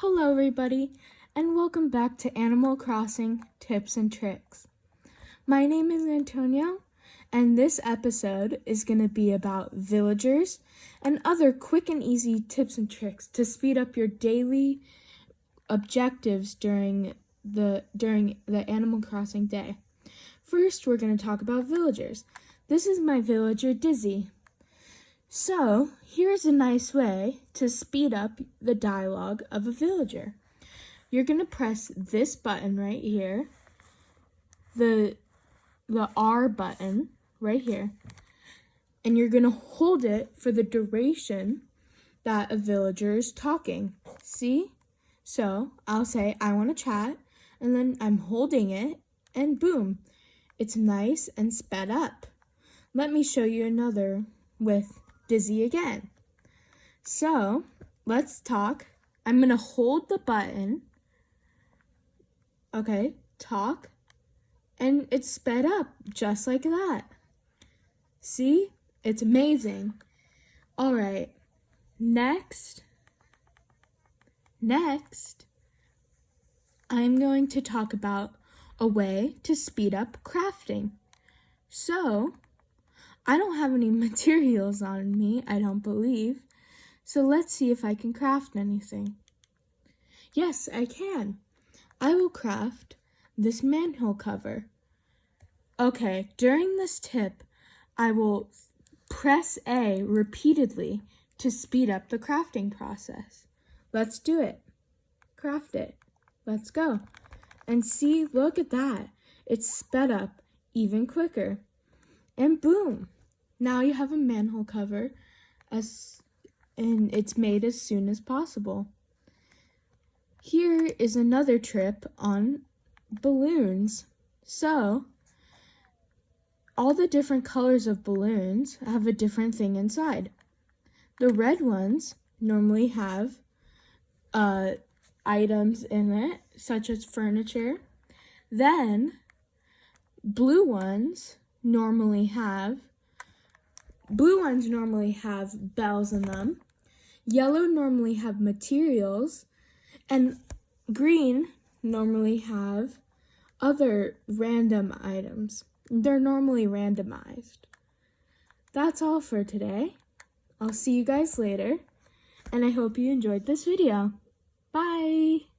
Hello everybody, and welcome back to Animal Crossing Tips and Tricks. My name is Antonio, and this episode is going to be about villagers and other quick and easy tips and tricks to speed up your daily objectives during the Animal Crossing day. First, we're going to talk about villagers. This is my villager, Dizzy. So, here's a nice way to speed up the dialogue of a villager. You're going to press this button right here, the R button right here, and you're going to hold it for the duration that a villager is talking. See? So, I'll say, I want to chat, and then I'm holding it, and boom, it's nice and sped up. Let me show you another with Dizzy again. So, let's talk. I'm going to hold the button. Okay, talk. And it's sped up just like that. See? It's amazing. All right. Next, I'm going to talk about a way to speed up crafting. So, I don't have any materials on me, I don't believe. So let's see if I can craft anything. Yes, I can. I will craft this manhole cover. Okay, during this tip, I will press A repeatedly to speed up the crafting process. Let's do it. Craft it. Let's go. And see, look at that. It's sped up even quicker. And boom. Now you have a manhole cover and it's made as soon as possible. Here is another trip on balloons. So, all the different colors of balloons have a different thing inside. The red ones normally have items in it, such as furniture. Then, blue ones normally have bells in them. Yellow normally have materials. And green normally have other random items. They're normally randomized. That's all for today. I'll see you guys later. And I hope you enjoyed this video. Bye!